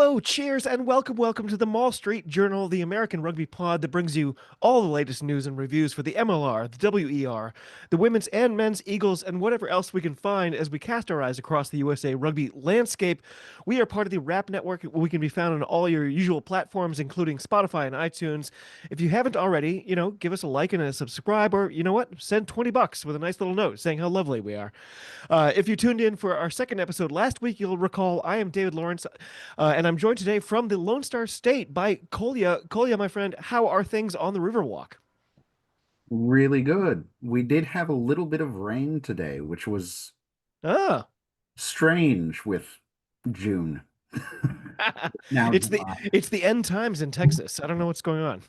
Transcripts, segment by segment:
Hello, cheers, and welcome to the Mall Street Journal, the American Rugby Pod that brings you all the latest news and reviews for the MLR, the WER, the women's and men's Eagles, and whatever else we can find as we cast our eyes across the USA rugby landscape. We are part of the Wrap Network. We can be found on all your usual platforms, including Spotify and iTunes. If you haven't already, give us a like and a subscribe, or you know what? Send $20 with a nice little note saying how lovely we are. If you tuned in for our second episode last week, you'll recall I am David Lawrence, and I'm joined today from the Lone Star State by Kolya. Kolya, my friend, how are things on the Riverwalk? Really good. We did have a little bit of rain today, which was Ah, strange with June. Now it's the July. it's the end times in Texas. I don't know what's going on.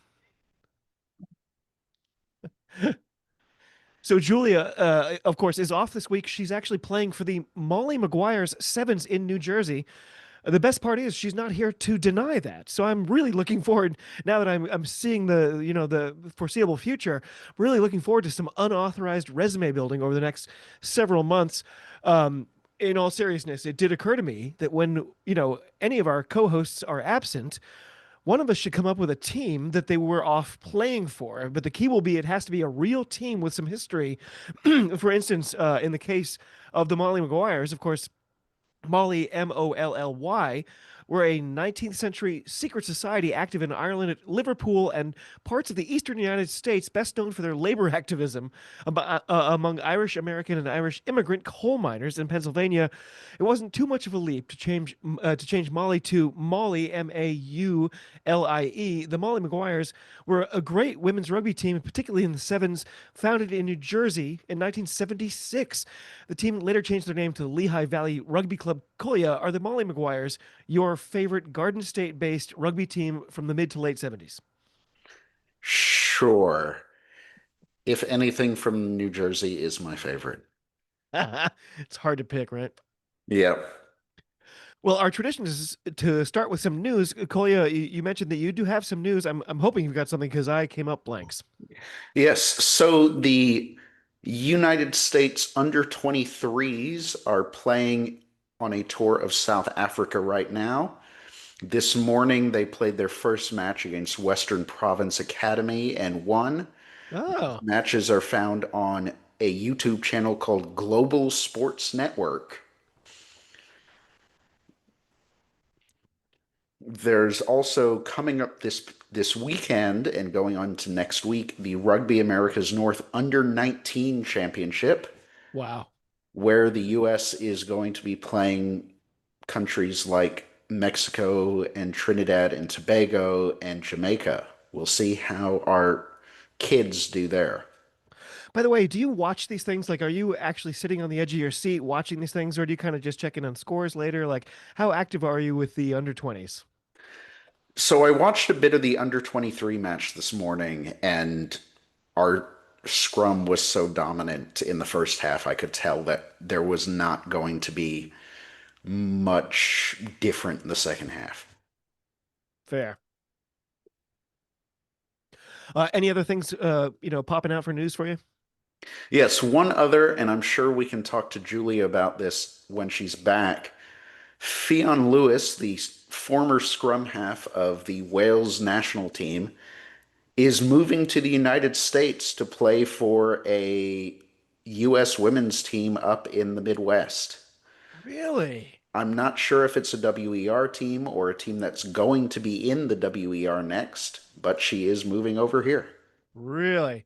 So Julia, of course, is off this week. She's actually playing for the Molly Maguire's Sevens in New Jersey. The best part is she's not here to deny that. So I'm really looking forward now that I'm seeing the foreseeable future. Really looking forward to some unauthorized resume building over the next several months. In all seriousness, it did occur to me that when any of our co-hosts are absent, one of us should come up with a team that they were off playing for. But the key will be it has to be a real team with some history. For instance, in the case of the Molly Maguires, of course, Molly, Molly, were a 19th century secret society active in Ireland, Liverpool, and parts of the eastern United States, best known for their labor activism among Irish American and Irish immigrant coal miners in Pennsylvania. It wasn't too much of a leap to change Molly to Molly, Maulie. The Molly Maguires were a great women's rugby team, particularly in the sevens, founded in New Jersey in 1976. The team later changed their name to the Lehigh Valley Rugby Club. Kolya, are the Molly Maguires your favorite Garden State based rugby team from the mid to late 70s? Sure. If anything from New Jersey is my favorite. It's hard to pick, right? Yeah. Well, our tradition is to start with some news. Kolya, you mentioned that you do have some news. I'm hoping you've got something because I came up blanks. Yes. So the United States under 23s are playing on a tour of South Africa right now. This morning, they played their first match against Western Province Academy and won. Oh, Matches are found on a YouTube channel called Global Sports Network. There's also coming up this weekend and going on to next week the Rugby Americas North Under 19 Championship, wow. where the U.S. is going to be playing countries like Mexico and Trinidad and Tobago and Jamaica. We'll see how our kids do there. By the way, do you watch these things? Like, are you actually sitting on the edge of your seat watching these things, or do you kind of just check in on scores later? Like, how active are you with the under 20s? So I watched a bit of the under 23 match this morning, and our scrum was so dominant in the first half, I could tell that there was not going to be much different in the second half. Fair. Any other things, popping out for news for you? Yes, one other, and I'm sure we can talk to Julia about this when she's back. Fionn Lewis, the former scrum half of the Wales national team, is moving to the United States to play for a U.S. women's team up in the Midwest. Really? I'm not sure if it's a WER team or a team that's going to be in the WER next, but she is moving over here. Really?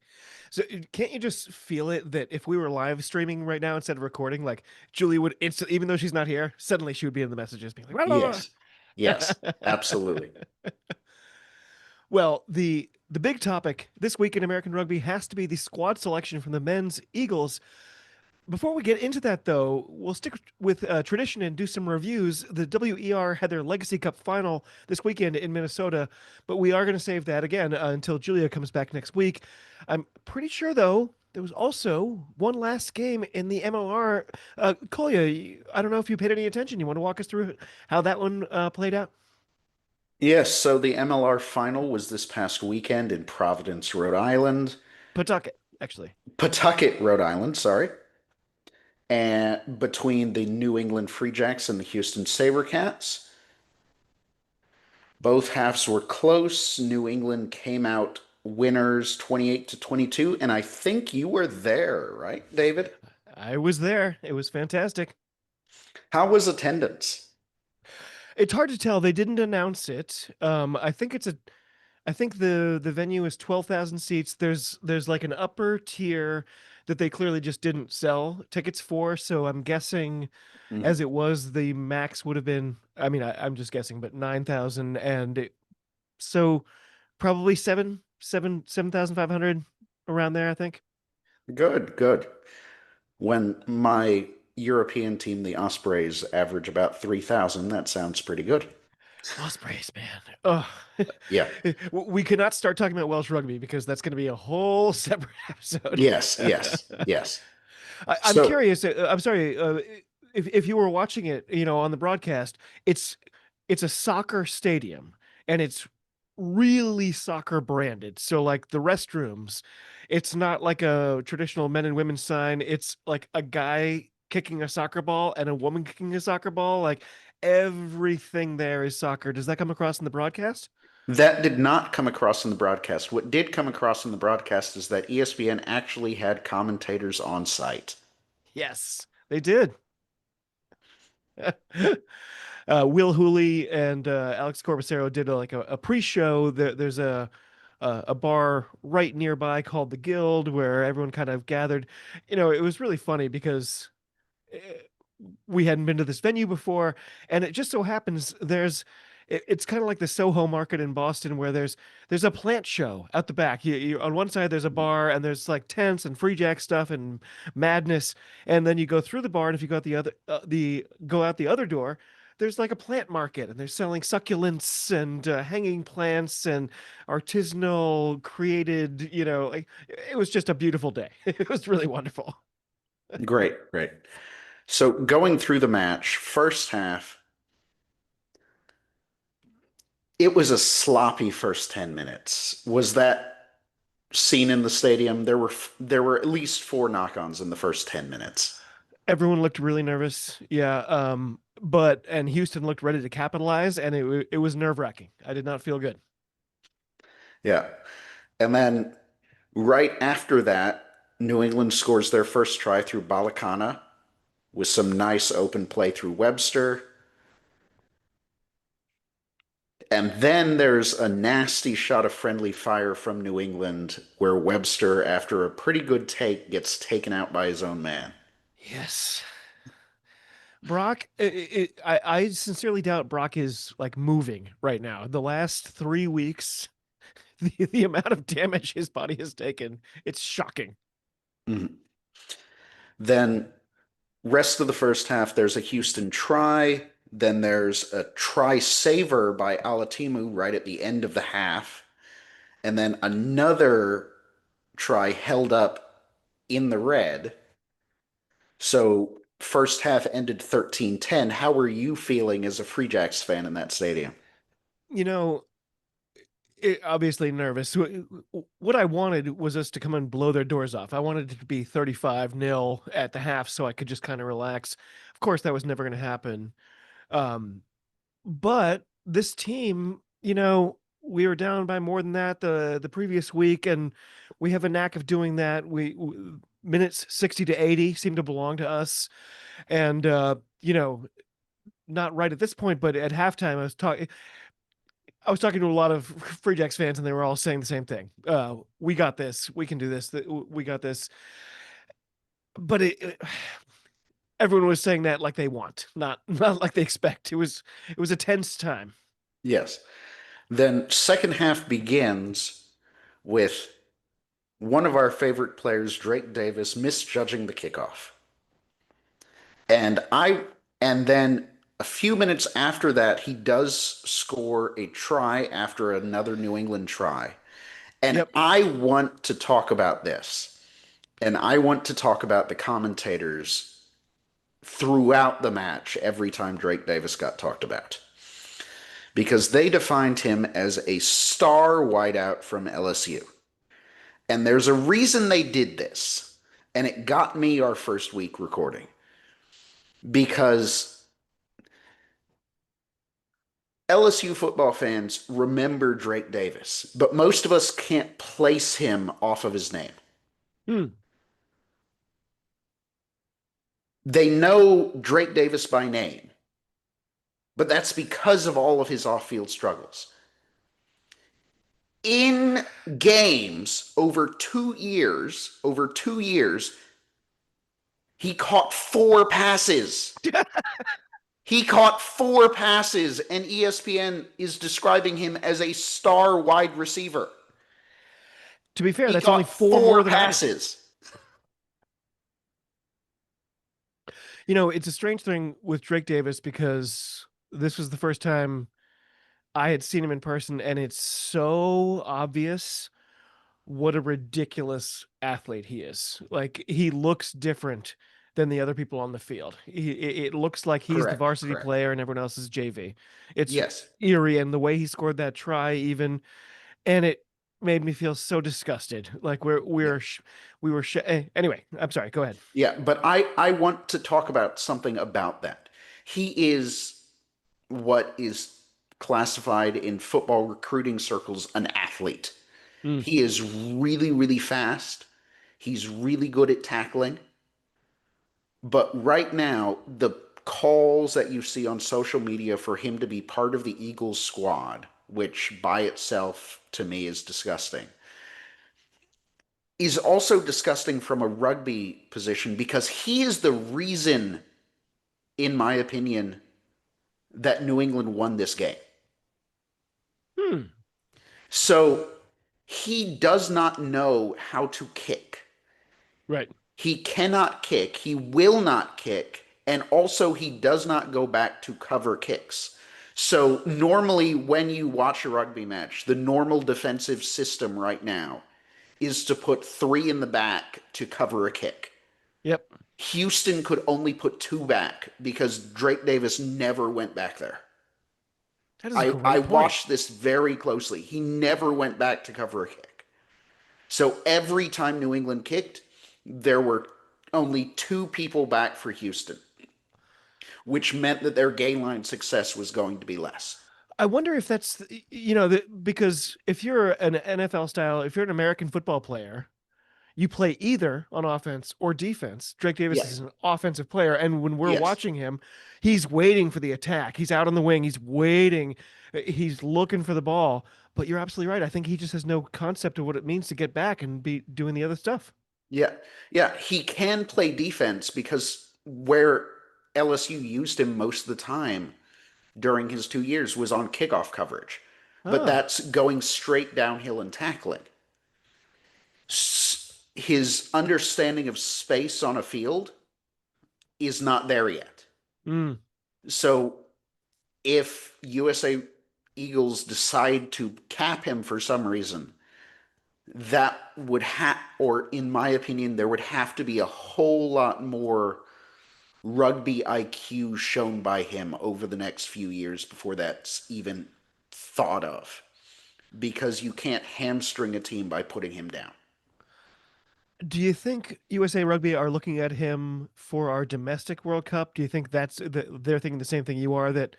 So can't you just feel it that if we were live streaming right now instead of recording, like Julie would instantly, even though she's not here, suddenly she would be in the messages being like, blah, Yes. blah, Yes, blah. absolutely. Well, the big topic this week in American rugby has to be the squad selection from the men's Eagles. Before we get into that, though, we'll stick with tradition and do some reviews. The WER had their Legacy Cup final this weekend in Minnesota, but we are going to save that again until Julia comes back next week. I'm pretty sure, though, there was also one last game in the MLR. Kolya, I don't know if you paid any attention. You want to walk us through how that one played out? Yes, so the MLR final was this past weekend in Providence, Rhode Island. Pawtucket, actually. Pawtucket, Rhode Island, sorry. And between the New England Freejacks and the Houston SaberCats. Both halves were close. New England came out winners 28 to 22, and I think you were there, right, David? I was there. It was fantastic. How was attendance? It's hard to tell. They didn't announce it. I think the venue is 12,000 seats. There's like an upper tier that they clearly just didn't sell tickets for. So I'm guessing Mhm. as it was, the max would have been, I mean, I'm just guessing, but 9,000. So probably 7,500 around there, I think. Good, good. When my European team, the Ospreys, average about 3,000, that sounds pretty good. Ospreys, man. Oh, Yeah. we cannot start talking about Welsh rugby because that's going to be a whole separate episode. Yes, yes, yes. I'm So curious. I'm sorry. If you were watching it, on the broadcast, it's it's a soccer stadium and it's really soccer branded. So like the restrooms, it's not like a traditional men and women sign. It's like a guy kicking a soccer ball and a woman kicking a soccer ball. Like everything there is soccer. Does that come across in the broadcast? that did not come across in the broadcast. What did come across in the broadcast is that ESPN actually had commentators on site. Yes, they did. Will Hooley and Alex Corbacero did a pre-show. There's a bar right nearby called the Guild where everyone kind of gathered. It was really funny because eh, we hadn't been to this venue before, and it just so happens it's kind of like the Soho Market in Boston where there's a plant show out the back. On one side there's a bar and there's like tents and free jack stuff and madness, and then you go through the bar and if you go out the go out the other door, there's like a plant market and they're selling succulents and hanging plants and artisanal created. Like, it was just a beautiful day. It was really wonderful. Great, great. So going through the match, first half, it was a sloppy first 10 minutes. Was that seen in the stadium? There were at least four knock-ons in the first 10 minutes. Everyone looked really nervous. Yeah. But and Houston looked ready to capitalize, and it was nerve-wracking. I did not feel good. Yeah. And then right after that, New England scores their first try through Balakana with some nice open play through Webster. And then there's a nasty shot of friendly fire from New England where Webster, after a pretty good take, gets taken out by his own man. Yes. Brock, I sincerely doubt Brock is like moving right now. The last 3 weeks, the amount of damage his body has taken, it's shocking. Mhm. Then rest of the first half, there's a Houston try. Then there's a try saver by Alatimu right at the end of the half. And then another try held up in the red. So first half ended 13-10. How were you feeling as a Free Jacks fan in that stadium? You know, obviously nervous. What I wanted was us to come and blow their doors off. I wanted it to be 35-0 at the half so I could just kind of relax. Of course, that was never going to happen. Um, but this team, we were down by more than that the previous week, and we have a knack of doing that. Minutes 60 to 80 seem to belong to us, and not right at this point, but at halftime, I was talking to a lot of Free Jacks fans, and they were all saying the same thing. We got this. We can do this. We got this. But everyone was saying that like they want, not like they expect. It was a tense time. Yes. Then second half begins with one of our favorite players, Drake Davis, misjudging the kickoff. And then a few minutes after that, he does score a try after another New England try. And Yep. I want to talk about this. And I want to talk about the commentators throughout the match every time Drake Davis got talked about. Because they defined him as a star wideout from LSU. And there's a reason they did this. And it got me our first week recording. Because LSU football fans remember Drake Davis, but most of us can't place him off of his name. Hmm. They know Drake Davis by name, but that's because of all of his off-field struggles. In games over 2 years, he caught 4 passes. He caught 4 passes, and ESPN is describing him as a star wide receiver. To be fair, He that's only caught four four more than I did. passes. It's a strange thing with Drake Davis because this was the first time I had seen him in person, and it's so obvious what a ridiculous athlete he is. Like, he looks different than the other people on the field. It looks like he's the Correct, varsity correct. player and everyone else is JV. It's Yes. eerie, and the way he scored that try, even, and it made me feel so disgusted. Like Yeah. we were anyway. I'm sorry. Go ahead. Yeah, but I want to talk about something about that. He is what is classified in football recruiting circles an athlete. Mm. He is really, really fast. He's really good at tackling. But right now, the calls that you see on social media for him to be part of the Eagles squad, which by itself to me is disgusting, is also disgusting from a rugby position because he is the reason, in my opinion, that New England won this game. Hmm. So he does not know how to kick. Right. He cannot kick. He will not kick. And also, he does not go back to cover kicks. So, normally, when you watch a rugby match, the normal defensive system right now is to put three in the back to cover a kick. Yep. Houston could only put two back because Drake Davis never went back there. That is a I great point. watched this very closely. He never went back to cover a kick. So every time New England kicked, there were only two people back for Houston, which meant that their gain line success was going to be less. I wonder if that's because if you're an NFL style, if you're an American football player, you play either on offense or defense. Drake Davis Yeah. is an offensive player, and when we're Yes. watching him, he's waiting for the attack. He's out on the wing. He's waiting. He's looking for the ball. But you're absolutely right. I think he just has no concept of what it means to get back and be doing the other stuff. Yeah. Yeah. He can play defense because where LSU used him most of the time during his 2 years was on kickoff coverage. But Ah. that's going straight downhill and tackling. His understanding of space on a field is not there yet. Mm. So if USA Eagles decide to cap him for some reason, that would have, or in my opinion, there would have to be a whole lot more rugby IQ shown by him over the next few years before that's even thought of. Because you can't hamstring a team by putting him down. Do you think USA Rugby are looking at him for our domestic World Cup? Do you think they're thinking the same thing you are, that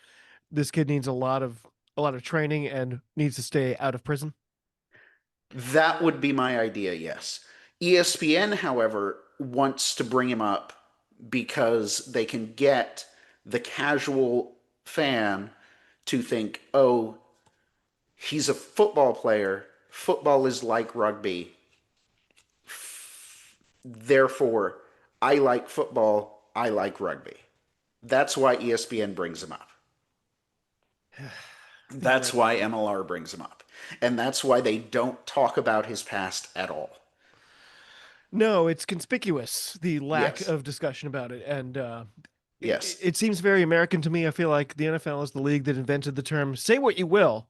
this kid needs a lot of training and needs to stay out of prison? That would be my idea, yes. ESPN, however, wants to bring him up because they can get the casual fan to think, oh, he's a football player. Football is like rugby. Therefore, I like football. I like rugby. That's why ESPN brings him up. That's why MLR brings him up. And that's why they don't talk about his past at all. No, it's conspicuous, the lack Yes. of discussion about it. And Yes. it seems very American to me. I feel like the NFL is the league that invented the term "say what you will."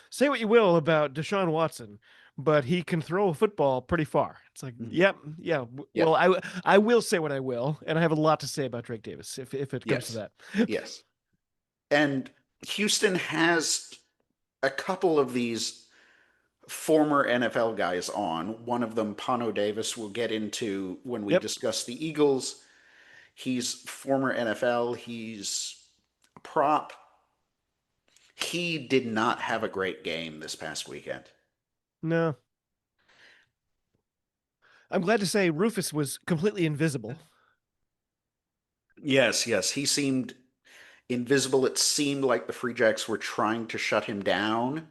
Say what you will about Deshaun Watson, but he can throw a football pretty far. It's like, Mhm. yep, yeah. Yeah. Well, I will say what I will, and I have a lot to say about Drake Davis if it comes to Yes. that. Yes. And Houston has a couple of these former NFL guys on. One of them, Pano Davis, we'll get into when we Yep. discuss the Eagles. He's former NFL. He's a prop. he did not have a great game this past weekend. No. I'm glad to say Rufus was completely invisible. Yes, yes, he seemed invisible. It seemed like the Free Jacks were trying to shut him down,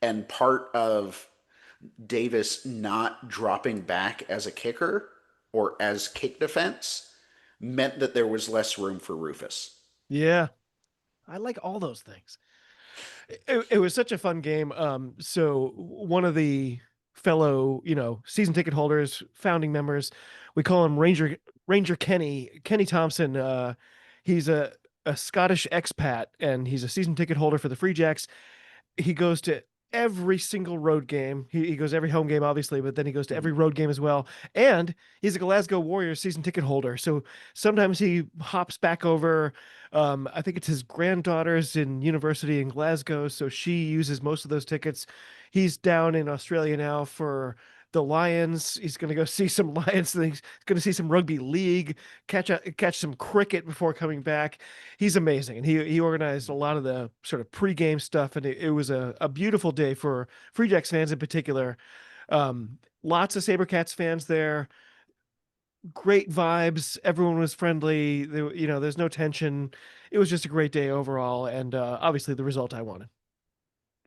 and part of Davis not dropping back as a kicker or as kick defense meant that there was less room for Rufus. Yeah. I like all those things. It was such a fun game. So one of the fellow, season ticket holders, founding members, we call him Ranger Kenny Thompson. He's a Scottish expat, and he's a season ticket holder for the Free Jacks. He goes to every single road game. He goes every home game, obviously, but then he goes to every road game as well. And he's a Glasgow Warriors season ticket holder. So sometimes he hops back over. I think it's his granddaughter's in university in Glasgow, so she uses most of those tickets. He's down in Australia now for the Lions. He's going to go see some Lions. He's going to see some rugby league, catch some cricket before coming back. He's amazing, and he organized a lot of the sort of pregame stuff, and it was a beautiful day for Free Jacks fans in particular. Lots of SaberCats fans there. Great vibes. Everyone was friendly. There's no tension. It was just a great day overall, and obviously the result I wanted.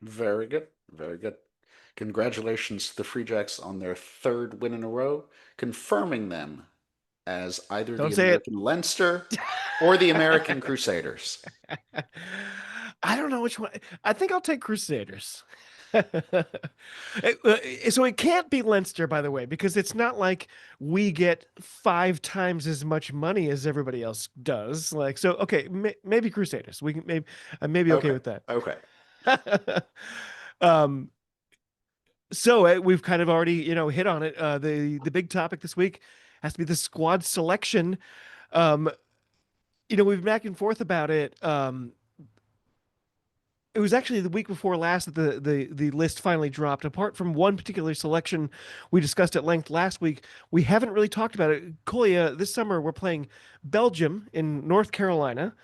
Very good. Very good. Congratulations to the Free Jacks on their third win in a row, confirming them as either the Don't say it. American Leinster or the American Crusaders. I don't know which one. I think I'll take Crusaders. So it can't be Leinster, by the way, because it's not like we get 5 times as much money as everybody else does. Like, so okay, maybe Crusaders. We can maybe I may be okay Okay. with that. Okay. um, so we've kind of already hit on it. The big topic this week has to be the squad selection. Um, we've been back and forth about it. It was actually the week before last that the list finally dropped. Apart from one particular selection we discussed at length last week, we haven't really talked about it. Kolya, this summer we're playing Belgium in North Carolina.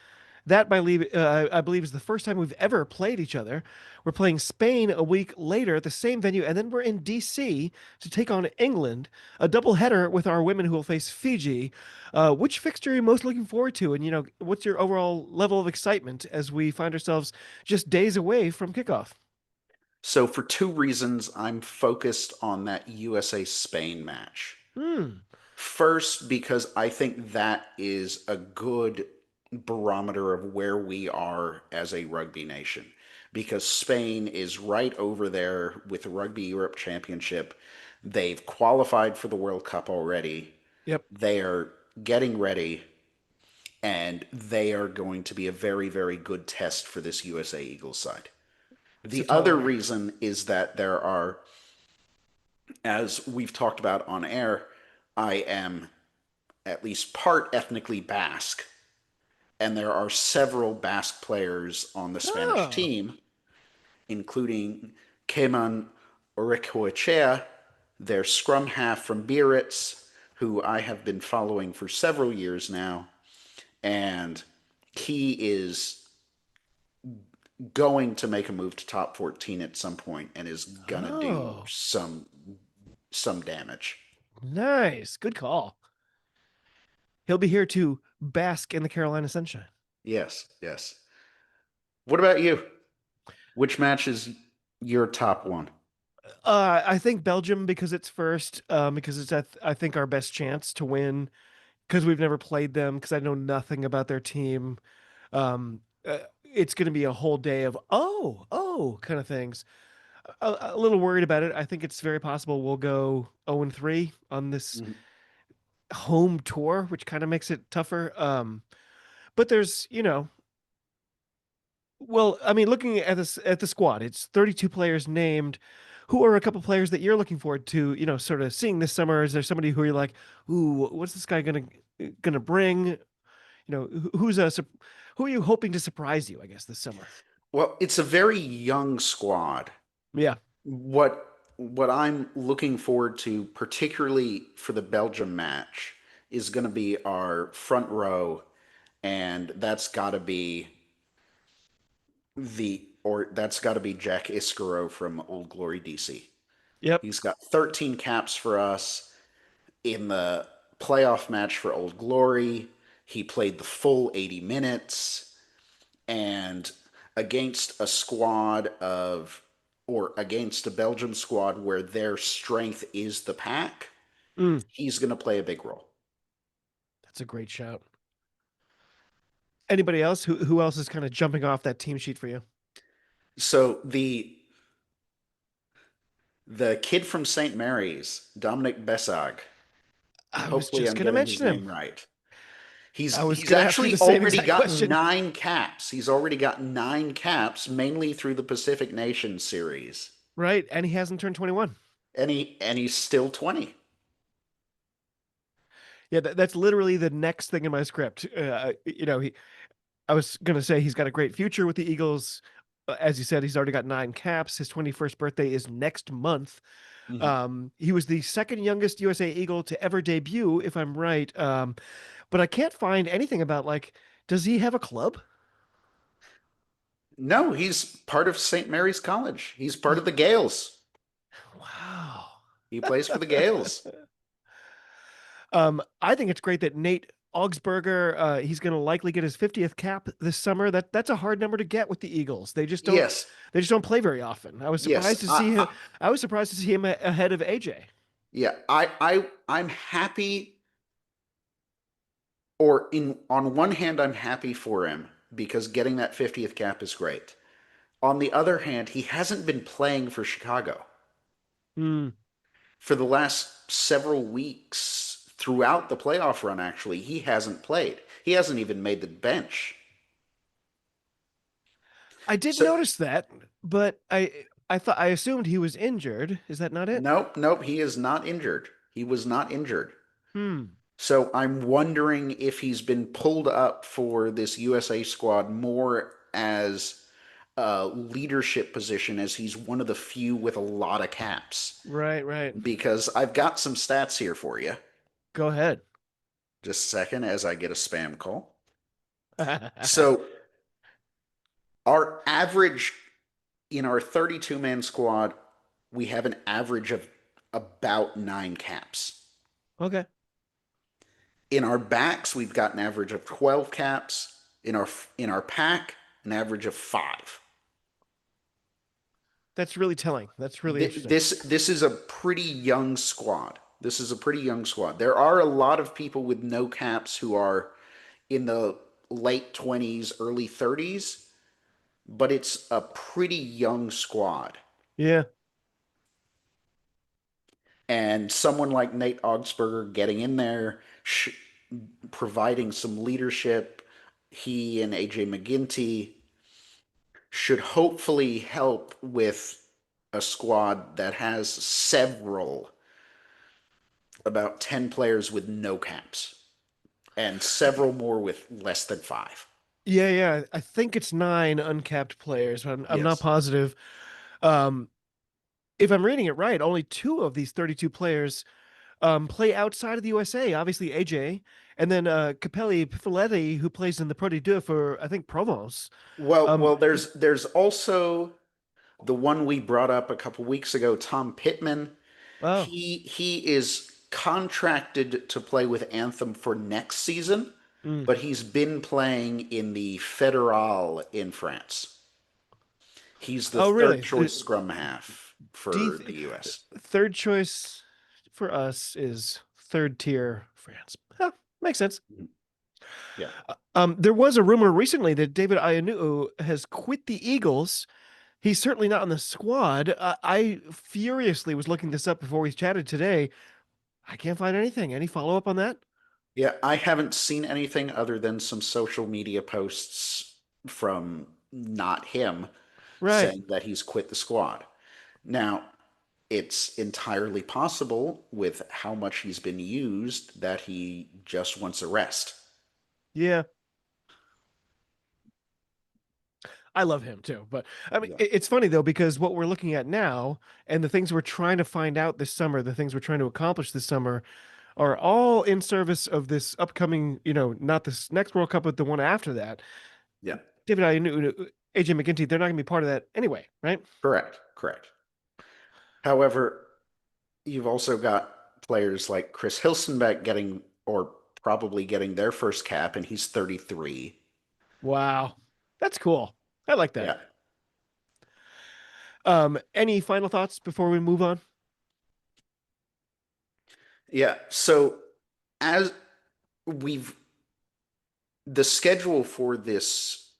That, I believe, is the first time we've ever played each other. We're playing Spain a week later at the same venue, and then we're in DC to take on England, a doubleheader with our women who will face Fiji. Which fixture are you most looking forward to? And, what's your overall level of excitement as we find ourselves just days away from kickoff? So, for two reasons, I'm focused on that USA Spain match. Hmm. First, because I think that is a good barometer of where we are as a rugby nation. Because Spain is right over there with the Rugby Europe Championship. They've qualified for the World Cup already. Yep. They are getting ready, and they are going to be a very, very good test for this USA Eagles side. It's a The tall other order. reason is that there are, as we've talked about on air, I am at least part ethnically Basque, and there are several Basque players on the Spanish Oh. team, including Keman Orekoechea, their scrum half from Biarritz, who I have been following for several years now, and he is going to make a move to top 14 at some point and is gonna do Oh. some damage. Nice. Good call. He'll be here to bask in the Carolina sunshine. Yes, yes. What about you? Which match is your top one? I think Belgium because it's first, because it's I think our best chance to win because we've never played them because I know nothing about their team. It's going to be a whole day of kind of things. A little worried about it. I think it's very possible we'll go 0-3 on this Mhm. home tour, which kind of makes it tougher. But there's well, I mean, looking at this at the squad, it's 32 players named. Who are a couple players that you're looking forward to, sort of seeing this summer? Is there somebody who you're like, ooh, what's this guy gonna bring? Who are you hoping to surprise you, I guess, this summer? Well, it's a very young squad. Yeah. What I'm looking forward to, particularly for the Belgium match, is going to be our front row, and that's got to be the or that's got to be Jack Iskaro from Old Glory DC. Yep. He's got 13 caps for us in the playoff match for Old Glory. He played the full 80 minutes, and against a squad of, or against a Belgium squad where their strength is the pack, Mm, he's going to play a big role. that's a great shout. Anybody else? Who else is kind of jumping off that team sheet for you? So the kid from St. Mary's, Dominic Besag, I was hopefully just I'm going to getting his mention him. name right. I was He's going to ask you actually the same already exact got question. 9 caps. He's already got 9 caps, mainly through the Pacific Nations series. Right. And he hasn't turned 21. And he's still 20. Yeah, that's literally the next thing in my script. I was going to say he's got a great future with the Eagles. As you said, he's already got 9 caps. His 21st birthday is next month. Mhm. He was the second youngest USA Eagle to ever debut, if I'm right. But I can't find anything about, like, does he have a club? No, he's part of St. Mary's College. He's part of the Gales. Wow. He plays for the Gales. I think it's great that Nate Augsburger, he's going to likely get his 50th cap this summer. That's a hard number to get with the Eagles. Yes, They just don't play very often. I was surprised yes. to see him. I was surprised to see him ahead of AJ. Yeah, I'm happy, or in on one hand, I'm happy for him because getting that 50th cap is great. On the other hand, he hasn't been playing for Chicago Hmm. for the last several weeks throughout the playoff run. Actually, he hasn't played. He hasn't even made the bench. I did So notice that, but I assumed he was injured. Is that not it? nope, nope, he is not injured. He was not injured. Hmm. So I'm wondering if he's been pulled up for this USA squad more as a leadership position, as he's one of the few with a lot of caps. Right, right. Because I've got some stats here for you. Go ahead. Just a second as I get a spam call. So our average in our 32-man squad, we have an average of about 9 caps. Okay. In our backs, we've got an average of 12 caps. In our pack, an average of 5. That's really telling. That's really interesting. This is a pretty young squad. This is a pretty young squad. There are a lot of people with no caps who are in the late 20s, early 30s, but it's a pretty young squad. Yeah. And someone like Nate Augsburger getting in there, providing some leadership, he and AJ McGinty should hopefully help with a squad that has about 10 players with no caps, and several more with less than 5. Yeah, yeah. I think it's 9 uncapped players, but I'm not Yes. positive. Um, if I'm reading it right, only 2 of these 32 players play outside of the USA. Obviously, AJ, and then Capelli Pifoletti, who plays in the Pro D2 for, I think, Provence. Well, there's also the one we brought up a couple weeks ago, Tom Pittman. Oh, He is contracted to play with Anthem for next season, mm. but he's been playing in the Fédéral in France. He's the Oh, third really? choice scrum half Do you for the US. third choice for us is third tier France? Huh, makes sense. Yeah. There was a rumor recently that David Ayanu has quit the Eagles. He's certainly not on the squad. I furiously was looking this up before we chatted today. I can't find anything. Any follow up on that? Yeah, I haven't seen anything other than some social media posts from not him Right. saying that he's quit the squad. Now, it's entirely possible with how much he's been used that he just wants a rest. Yeah. I love him too. But I mean, Yeah. it's funny though, because what we're looking at now and the things we're trying to find out this summer, the things we're trying to accomplish this summer are all in service of this upcoming, not this next World Cup, but the one after that. Yeah. David Ayanu, AJ McGinty, they're not going to be part of that anyway, right? Correct, correct. However, you've also got players like Chris Hilsenbeck getting, or probably getting their first cap, and he's 33. Wow. That's cool. I like that. Yeah. Any final thoughts before we move on? Yeah. So as we've the schedule for this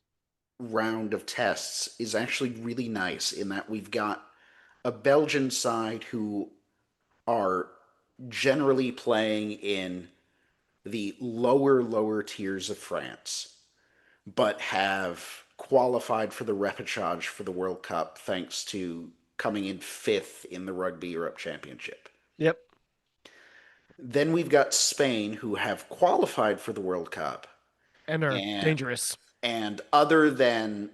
round of tests is actually really nice in that we've got a Belgian side who are generally playing in the lower tiers of France, but have qualified for the repechage for the World Cup thanks to coming in fifth in the Rugby Europe Championship. Yep. Then we've got Spain, who have qualified for the World Cup, And are and dangerous. other than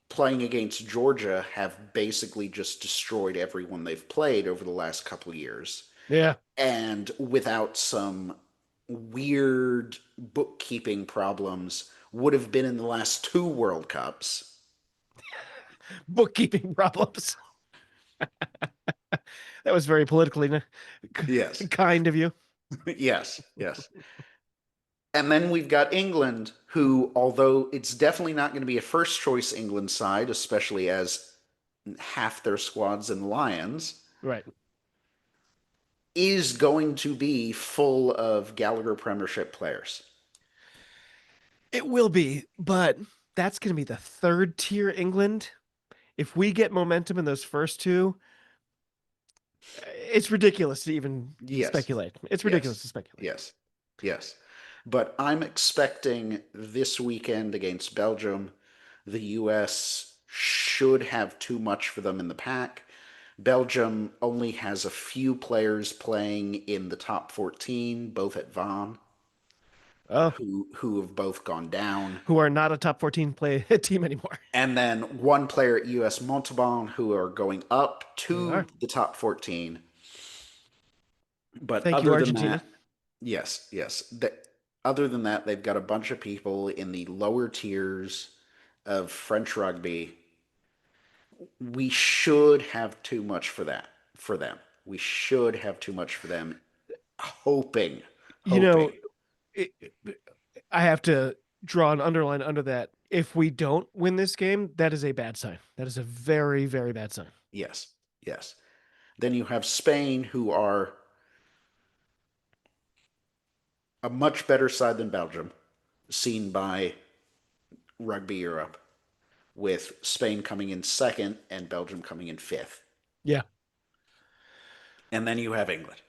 playing against Georgia, have basically just destroyed everyone they've played over the last couple of years. Yeah. And without some weird bookkeeping problems, would have been in the last two World Cups. Bookkeeping problems. That was very politically Yes. kind of you. Yes, yes. And then we've got England, who, although it's definitely not going to be a first choice England side, especially as half their squad's in Lions, Right. is going to be full of Gallagher Premiership players. It will be, but that's going to be the third tier England. If we get momentum in those first two, it's ridiculous to even Yes. speculate. It's Yes. ridiculous to speculate. Yes. Yes. But I'm expecting this weekend against Belgium, the US should have too much for them in the pack. Belgium only has a few players playing in the top 14, both at Vaughan, Oh, who have both gone down. who are not a top 14 play team anymore. And then one player at US Montauban who are going up They to are. the top 14. But Thank you, other than Argentina. that, yes, yes. Other than that, they've got a bunch of people in the lower tiers of French rugby. We should have too much for them. We should have too much for them. Hoping. You know, it, I have to draw an underline under that. If we don't win this game, that is a bad sign. That is a very, very bad sign. Yes, yes. Then you have Spain, who are a much better side than Belgium, seen by Rugby Europe, with Spain coming in second and Belgium coming in fifth. Yeah. And then you have England.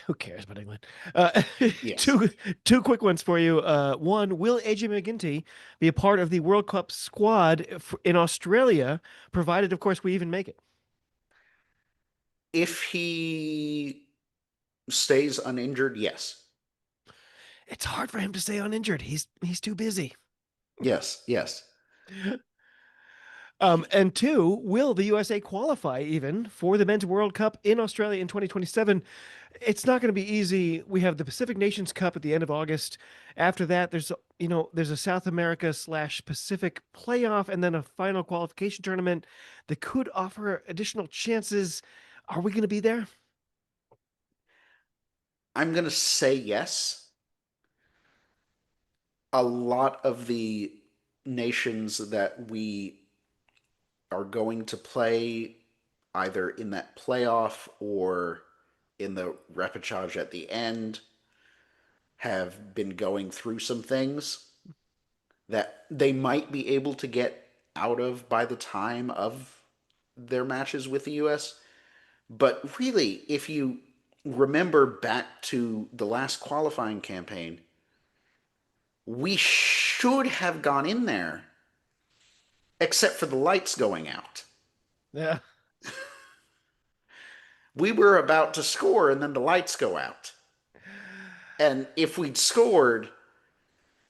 Who cares about England? Yes. Two quick ones for you. One, will AJ McGinty be a part of the World Cup squad in Australia, provided, of course, we even make it? If he stays uninjured, yes. It's hard for him to stay uninjured. He's too busy. Yes, yes. And two, will the USA qualify even for the Men's World Cup in Australia in 2027? It's not going to be easy. We have the Pacific Nations Cup at the end of August. After that, there's a South America / Pacific playoff and then a final qualification tournament that could offer additional chances. Are we going to be there? I'm going to say yes. A lot of the nations that we are going to play either in that playoff or in the repechage at the end have been going through some things that they might be able to get out of by the time of their matches with the US. But really, if you remember back to the last qualifying campaign, we should have gone in there, except for the lights going out. Yeah. We were about to score, and then the lights go out. And if we'd scored,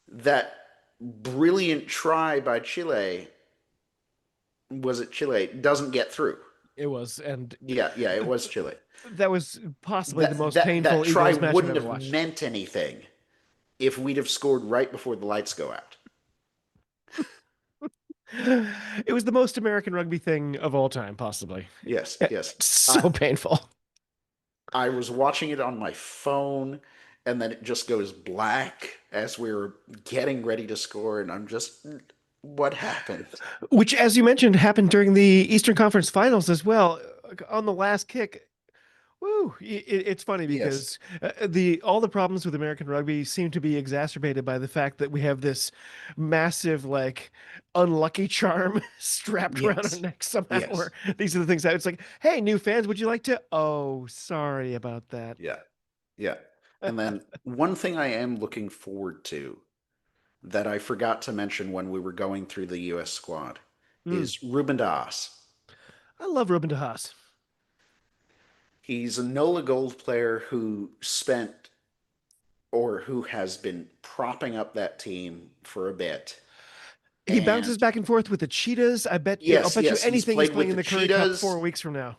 that brilliant try by Chile, was it Chile, doesn't get through. It was, and Yeah, it was Chile. that was possibly the most that painful try Eagles match I've wouldn't ever have watched. meant anything if we'd have scored right before the lights go out. It was the most American rugby thing of all time, possibly. Yes, yes. So painful. I was watching it on my phone, and then it just goes black as we were getting ready to score, and I'm just, what happened? Which, as you mentioned, happened during the Eastern Conference Finals as well. On the last kick, woo! It's funny Yes, because the all the problems with American rugby seem to be exacerbated by the fact that we have this massive, like, unlucky charm strapped around our yes, neck somehow. Where yes, these are the things that it's like, hey, new fans, would you like to? Oh, sorry about that. yeah, yeah. And then one thing I am looking forward to that I forgot to mention when we were going through the US squad Mm. is Ruben Das. I love Ruben de Haas. He's a NOLA Gold player who spent or who has been propping up that team for a bit. He bounces And back and forth with the Cheetahs. I'll yes, bet you yes, he's anything he's played playing with in the the Curry Cup Cheetahs. 4 weeks from now.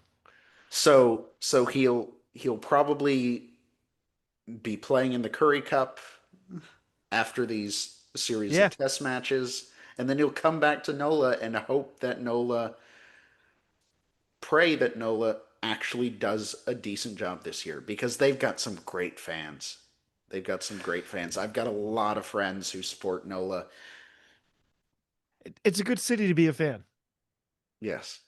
So he'll probably be playing in the Curry Cup after these series Yeah. of test matches, and then he'll come back to NOLA and hope that NOLA pray that NOLA actually does a decent job this year because they've got some great fans. They've got some great fans. I've got a lot of friends who support NOLA. It's a good city to be a fan. Yes.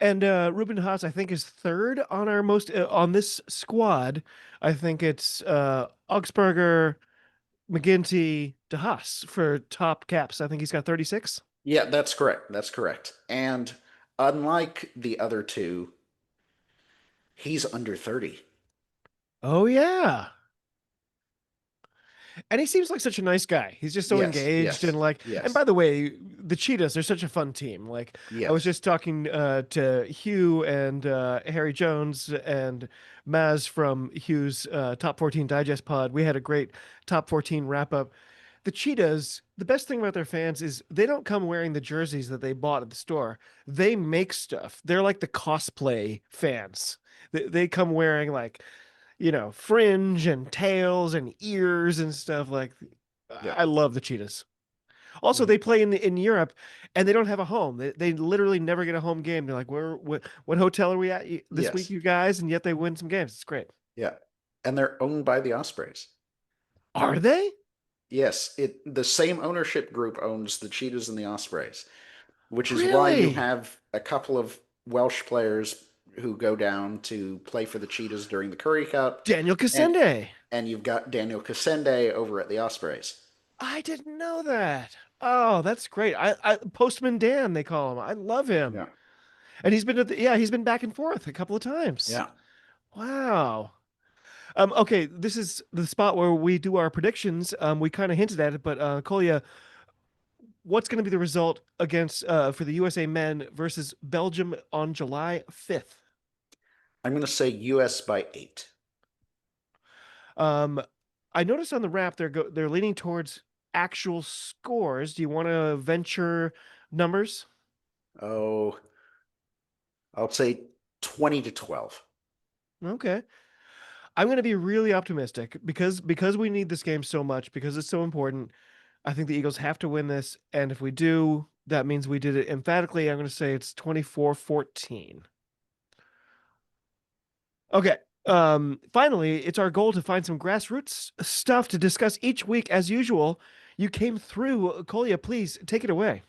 And Ruben Haas, I think, is third on our most on this squad. I think it's Augsburger, McGinty, De Haas for top caps. I think he's got 36. Yeah, that's correct. That's correct. And unlike the other two, he's under 30. Oh yeah. And he seems like such a nice guy. He's just so Yes, engaged yes, and like. And yes, by the way, the Cheetahs are such a fun team. Like I was yes. just talking to Hugh and Harry Jones and Maz from Hugh's Top 14 Digest Pod. We had a great Top 14 wrap up. The Cheetahs, the best thing about their fans is they don't come wearing the jerseys that they bought at the store. They make stuff. They're like the cosplay fans. They come wearing like fringe and tails and ears and stuff like. Yeah. I love the Cheetahs. Also, Mhm. they play in Europe, and they don't have a home. They literally never get a home game. They're like, what hotel are we at this week, Yes. you guys? And yet they win some games. It's great. Yeah. And they're owned by the Ospreys. Are they Yes, the same ownership group owns the Cheetahs and the Ospreys, which is why you really? have a couple of Welsh players who go down to play for the Cheetahs during the Curry Cup, Daniel and Cassende. and you've got Daniel Cassende over at the Ospreys. I didn't know that. Oh, that's great. I Postman Dan, they call him. I love him. Yeah. And he's been back and forth a couple of times. Yeah. Wow. Okay, this is the spot where we do our predictions. We kind of hinted at it, but Kolya, what's going to be the result against for the USA men versus Belgium on July 5th? I'm going to say US by 8. Um, I noticed on the wrap they're leaning towards actual scores. Do you want to venture numbers? Oh, I'll say 20 to 12. Okay. I'm going to be really optimistic because we need this game so much because it's so important. I think the Eagles have to win this, and if we do, that means we did it emphatically. I'm going to say it's 24-14. Okay. Finally, it's our goal to find some grassroots stuff to discuss each week as usual. You came through. Kolya, please take it away.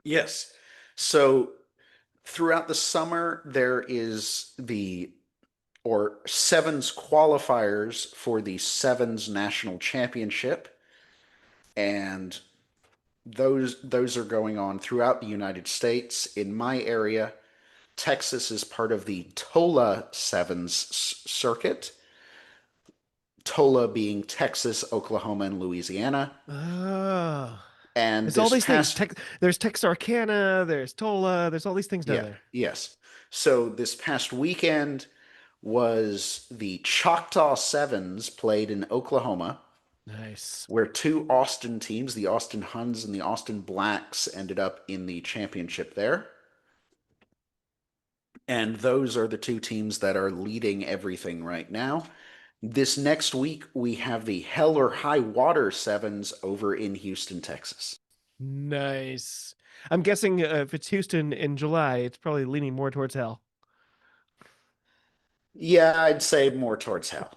Yes. So throughout the summer, there is or sevens qualifiers for the sevens national championship, and those are going on throughout the United States. In my area, Texas is part of the TOLA sevens circuit. TOLA being Texas, Oklahoma, and Louisiana. Oh, And there's all this these things. past There's Texarkana, there's Tola, there's all these things down Yeah, there. yes. So this past weekend was the Choctaw Sevens played in Oklahoma, Nice. where two Austin teams, the Austin Huns and the Austin Blacks, ended up in the championship there. And those are the two teams that are leading everything right now. This next week, we have the Hell or High Water Sevens over in Houston, Texas. Nice. I'm guessing if it's Houston in July, it's probably leaning more towards hell. Yeah, I'd say more towards hell.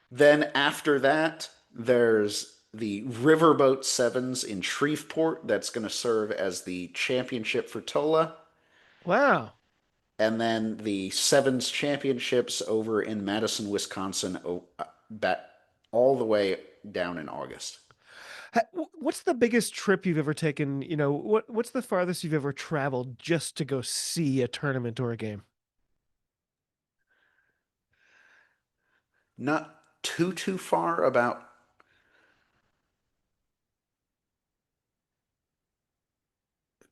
Then after that, there's the Riverboat Sevens in Shreveport. That's going to serve as the championship for Tola. Wow. And then the Sevens Championships over in Madison, Wisconsin, back all the way down in August. What's the biggest trip you've ever taken? What's the farthest you've ever traveled just to go see a tournament or a game? Not too far, about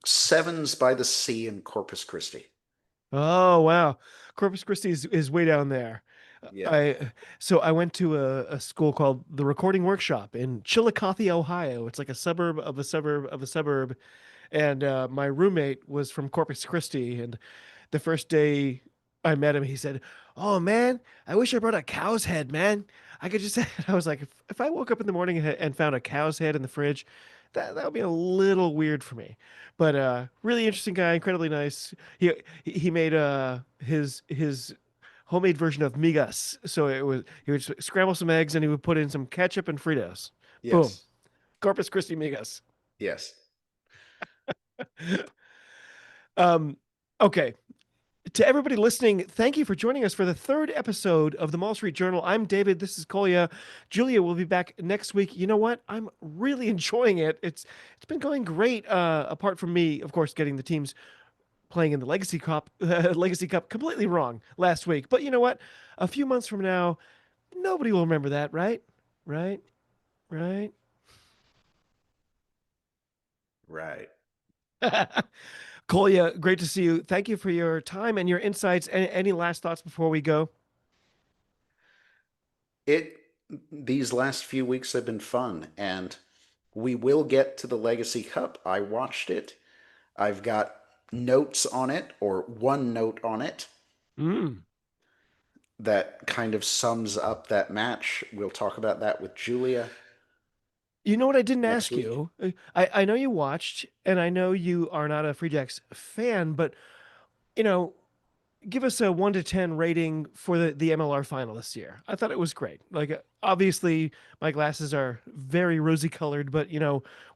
Sevens by the Sea in Corpus Christi. Oh, wow. Corpus Christi is way down there. Yeah. I went to a school called the Recording Workshop in Chillicothe, Ohio. It's like a suburb of a suburb of a suburb. And my roommate was from Corpus Christi. And the first day I met him, he said, "Oh man, I wish I brought a cow's head, man. I could just." I was like, if I woke up in the morning and found a cow's head in the fridge, that would be a little weird for me. But really interesting guy, incredibly nice. He made his homemade version of migas. So he would scramble some eggs and he would put in some ketchup and Fritos. Boom, Yes. Corpus Christi migas. Yes. Um, okay. To everybody listening, thank you for joining us for the third episode of the Mall Street Journal. I'm David. This is Kolya. Julia will be back next week. You know what? I'm really enjoying it. It's been going great. Apart from me, of course, getting the teams playing in the Legacy Cup completely wrong last week. But you know what? A few months from now, nobody will remember that, right? Right? Right? Right. Kolya, great to see you. Thank you for your time and your insights. Any last thoughts before we go? It These last few weeks have been fun, and we will get to the Legacy Cup. I watched it. I've got notes on it, or one note on it, Mm. that kind of sums up that match. We'll talk about that with Julia You know what I didn't next ask week. you? I know you watched, and I know you are not a Free Jacks fan, but you know, give us a 1 to 10 rating for the MLR final this year. I thought it was great. Like, obviously, my glasses are very rosy colored, but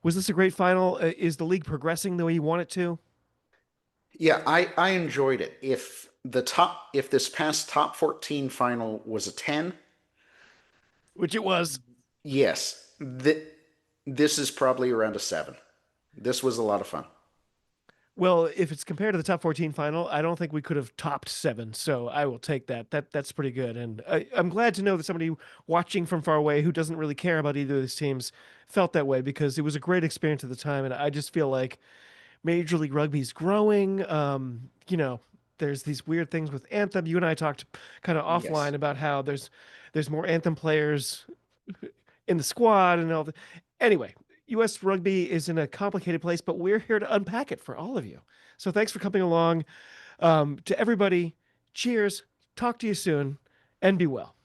was this a great final? Is the league progressing the way you want it to? Yeah, I enjoyed it. If this past top 14 final was a 10, Which it was. yes, this is probably around a 7. This was a lot of fun. Well, if it's compared to the top 14 final, I don't think we could have topped 7. So I will take that. That's pretty good. And I'm glad to know that somebody watching from far away who doesn't really care about either of these teams felt that way because it was a great experience at the time. And I just feel like Major League Rugby's growing. There's these weird things with Anthem. You and I talked kind of offline Yes. about how there's more Anthem players in the squad and all that. Anyway, U.S. Rugby is in a complicated place, but we're here to unpack it for all of you. So thanks for coming along. To everybody, cheers. Talk to you soon, and be well.